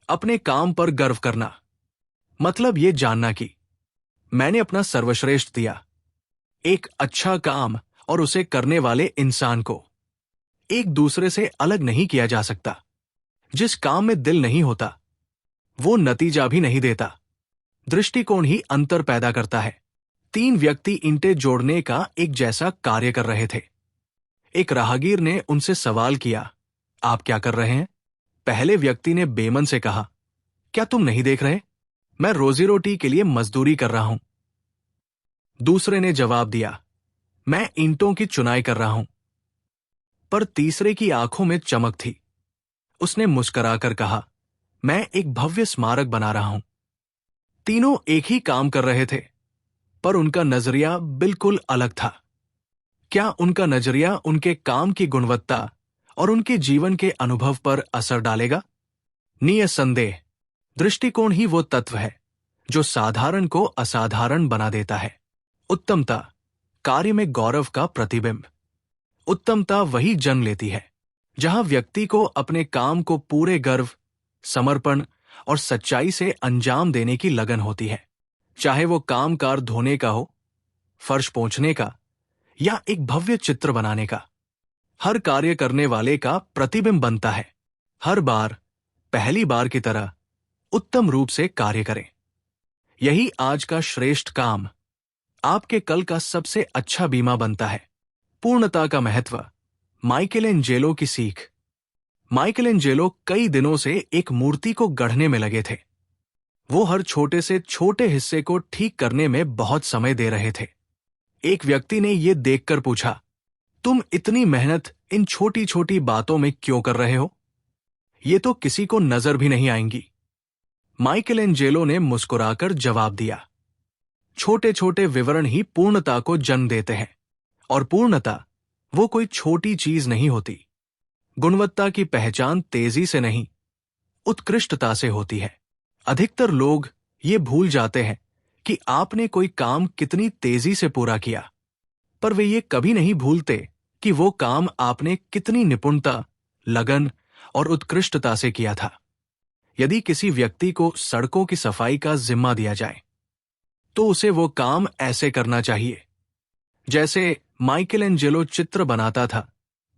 अपने काम पर गर्व करना मतलब ये जानना कि मैंने अपना सर्वश्रेष्ठ दिया। एक अच्छा काम और उसे करने वाले इंसान को एक दूसरे से अलग नहीं किया जा सकता। जिस काम में दिल नहीं होता वो नतीजा भी नहीं देता। दृष्टिकोण ही अंतर पैदा करता है। 3 व्यक्ति ईंटें जोड़ने का एक जैसा कार्य कर रहे थे। एक राहगीर ने उनसे सवाल किया, आप क्या कर रहे हैं? पहले व्यक्ति ने बेमन से कहा, क्या तुम नहीं देख रहे? मैं रोजी रोटी के लिए मजदूरी कर रहा हूं। दूसरे ने जवाब दिया, मैं ईंटों की चुनाई कर रहा हूं। पर तीसरे की आंखों में चमक थी। उसने मुस्कुराकर कहा, मैं एक भव्य स्मारक बना रहा हूं। तीनों एक ही काम कर रहे थे, पर उनका नजरिया बिल्कुल अलग था। क्या उनका नजरिया उनके काम की गुणवत्ता और उनके जीवन के अनुभव पर असर डालेगा? निसंदेह, दृष्टिकोण ही वो तत्व है जो साधारण को असाधारण बना देता है। उत्तमता, कार्य में गौरव का प्रतिबिंब। उत्तमता वही जन्म लेती है जहां व्यक्ति को अपने काम को पूरे गर्व, समर्पण और सच्चाई से अंजाम देने की लगन होती है। चाहे वो काम कार धोने का हो, फर्श पोंछने का या एक भव्य चित्र बनाने का। हर कार्य करने वाले का प्रतिबिंब बनता है। हर बार पहली बार की तरह उत्तम रूप से कार्य करें। यही आज का श्रेष्ठ काम आपके कल का सबसे अच्छा बीमा बनता है। पूर्णता का महत्व। माइकेलेंजेलो की सीख। माइकेलेंजेलो कई दिनों से एक मूर्ति को गढ़ने में लगे थे। वो हर छोटे से छोटे हिस्से को ठीक करने में बहुत समय दे रहे थे। एक व्यक्ति ने ये देखकर पूछा, तुम इतनी मेहनत इन छोटी छोटी बातों में क्यों कर रहे हो? ये तो किसी को नजर भी नहीं आएंगी। माइकेलेंजेलो ने मुस्कुराकर जवाब दिया, छोटे छोटे विवरण ही पूर्णता को जन्म देते हैं। और पूर्णता वो कोई छोटी चीज नहीं होती। गुणवत्ता की पहचान तेजी से नहीं, उत्कृष्टता से होती है। अधिकतर लोग ये भूल जाते हैं कि आपने कोई काम कितनी तेजी से पूरा किया, पर वे ये कभी नहीं भूलते कि वो काम आपने कितनी निपुणता, लगन और उत्कृष्टता से किया था। यदि किसी व्यक्ति को सड़कों की सफाई का जिम्मा दिया जाए तो उसे वो काम ऐसे करना चाहिए जैसे माइकेलेंजेलो चित्र बनाता था,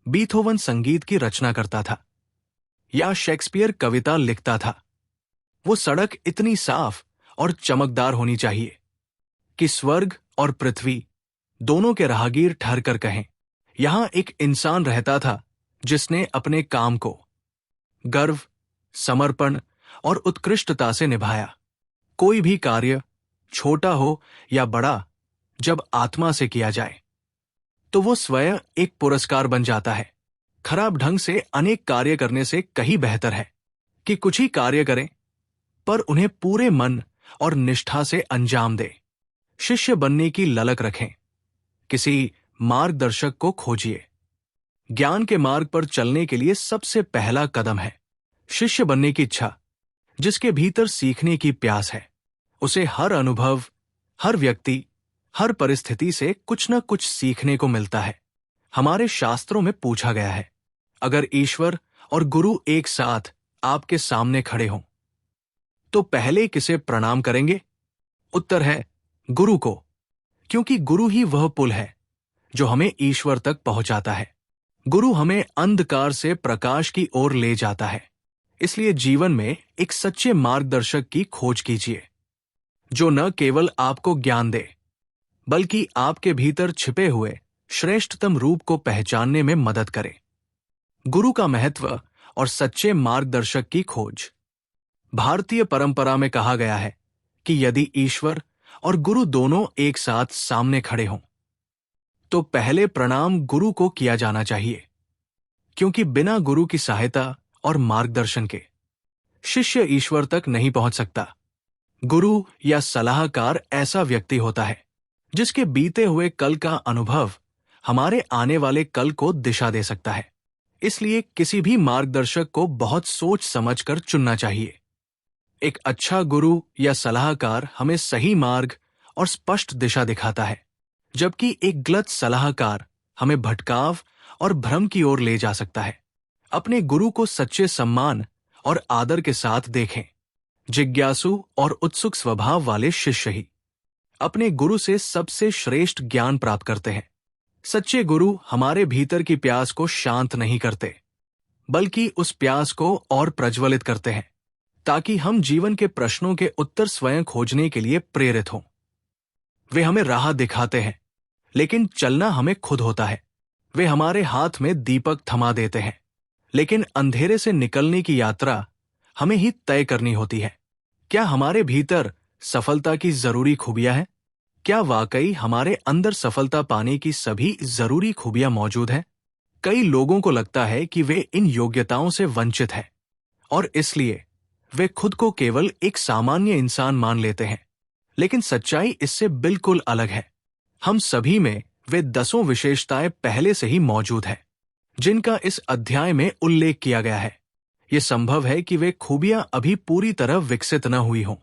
बीथोवन संगीत की रचना करता था या शेक्सपियर कविता लिखता था। वो सड़क इतनी साफ और चमकदार होनी चाहिए कि स्वर्ग और पृथ्वी दोनों के राहगीर ठहरकर कहें, यहां एक इंसान रहता था जिसने अपने काम को गर्व, समर्पण और उत्कृष्टता से निभाया। कोई भी कार्य, छोटा हो या बड़ा, जब आत्मा से किया जाए तो वो स्वयं एक पुरस्कार बन जाता है। खराब ढंग से अनेक कार्य करने से कहीं बेहतर है कि कुछ ही कार्य करें पर उन्हें पूरे मन और निष्ठा से अंजाम दें। शिष्य बनने की ललक रखें। किसी मार्गदर्शक को खोजिए। ज्ञान के मार्ग पर चलने के लिए सबसे पहला कदम है शिष्य बनने की इच्छा। जिसके भीतर सीखने की प्यास है उसे हर अनुभव, हर व्यक्ति, हर परिस्थिति से कुछ न कुछ सीखने को मिलता है। हमारे शास्त्रों में पूछा गया है, अगर ईश्वर और गुरु एक साथ आपके सामने खड़े हों तो पहले किसे प्रणाम करेंगे? उत्तर है गुरु को, क्योंकि गुरु ही वह पुल है जो हमें ईश्वर तक पहुंचाता है। गुरु हमें अंधकार से प्रकाश की ओर ले जाता है। इसलिए जीवन में एक सच्चे मार्गदर्शक की खोज कीजिए जो न केवल आपको ज्ञान दे बल्कि आपके भीतर छिपे हुए श्रेष्ठतम रूप को पहचानने में मदद करे। गुरु का महत्व और सच्चे मार्गदर्शक की खोज। भारतीय परंपरा में कहा गया है कि यदि ईश्वर और गुरु दोनों एक साथ सामने खड़े हों तो पहले प्रणाम गुरु को किया जाना चाहिए, क्योंकि बिना गुरु की सहायता और मार्गदर्शन के शिष्य ईश्वर तक नहीं पहुंच सकता। गुरु या सलाहकार ऐसा व्यक्ति होता है जिसके बीते हुए कल का अनुभव हमारे आने वाले कल को दिशा दे सकता है। इसलिए किसी भी मार्गदर्शक को बहुत सोच समझकर चुनना चाहिए। एक अच्छा गुरु या सलाहकार हमें सही मार्ग और स्पष्ट दिशा दिखाता है, जबकि एक गलत सलाहकार हमें भटकाव और भ्रम की ओर ले जा सकता है। अपने गुरु को सच्चे सम्मान और आदर के साथ देखें। जिज्ञासु और उत्सुक स्वभाव वाले शिष्य ही अपने गुरु से सबसे श्रेष्ठ ज्ञान प्राप्त करते हैं। सच्चे गुरु हमारे भीतर की प्यास को शांत नहीं करते, बल्कि उस प्यास को और प्रज्वलित करते हैं, ताकि हम जीवन के प्रश्नों के उत्तर स्वयं खोजने के लिए प्रेरित हों। वे हमें राह दिखाते हैं, लेकिन चलना हमें खुद होता है। वे हमारे हाथ में दीपक थमा देते हैं, लेकिन अंधेरे से निकलने की यात्रा हमें ही तय करनी होती है। क्या हमारे भीतर सफलता की जरूरी खूबियां हैं? क्या वाकई हमारे अंदर सफलता पाने की सभी जरूरी खूबियां मौजूद हैं? कई लोगों को लगता है कि वे इन योग्यताओं से वंचित हैं, और इसलिए वे खुद को केवल एक सामान्य इंसान मान लेते हैं। लेकिन सच्चाई इससे बिल्कुल अलग है। हम सभी में वे 10 विशेषताएं पहले से ही मौजूद हैं, जिनका इस अध्याय में उल्लेख किया गया है। यह संभव है कि वे खूबियां अभी पूरी तरह विकसित न हुई हों,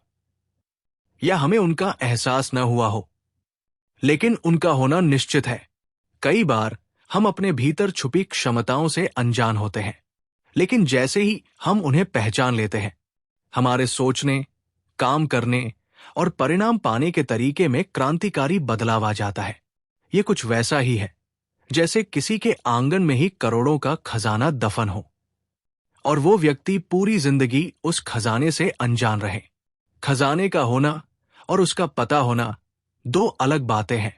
या हमें उनका एहसास न हुआ हो, लेकिन उनका होना निश्चित है। कई बार हम अपने भीतर छुपी क्षमताओं से अनजान होते हैं, लेकिन जैसे ही हम उन्हें पहचान लेते हैं, हमारे सोचने, काम करने और परिणाम पाने के तरीके में क्रांतिकारी बदलाव आ जाता है। ये कुछ वैसा ही है जैसे किसी के आंगन में ही करोड़ों का खजाना दफन हो, और वो व्यक्ति पूरी जिंदगी उस खजाने से अनजान रहे। खजाने का होना और उसका पता होना 2 अलग बातें हैं।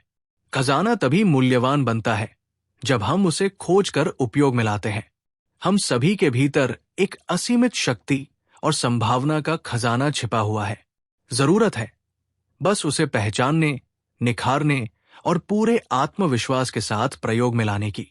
खजाना तभी मूल्यवान बनता है जब हम उसे खोजकर उपयोग में लाते हैं। हम सभी के भीतर एक असीमित शक्ति और संभावना का खजाना छिपा हुआ है। जरूरत है बस उसे पहचानने, निखारने और पूरे आत्मविश्वास के साथ प्रयोग में लाने की।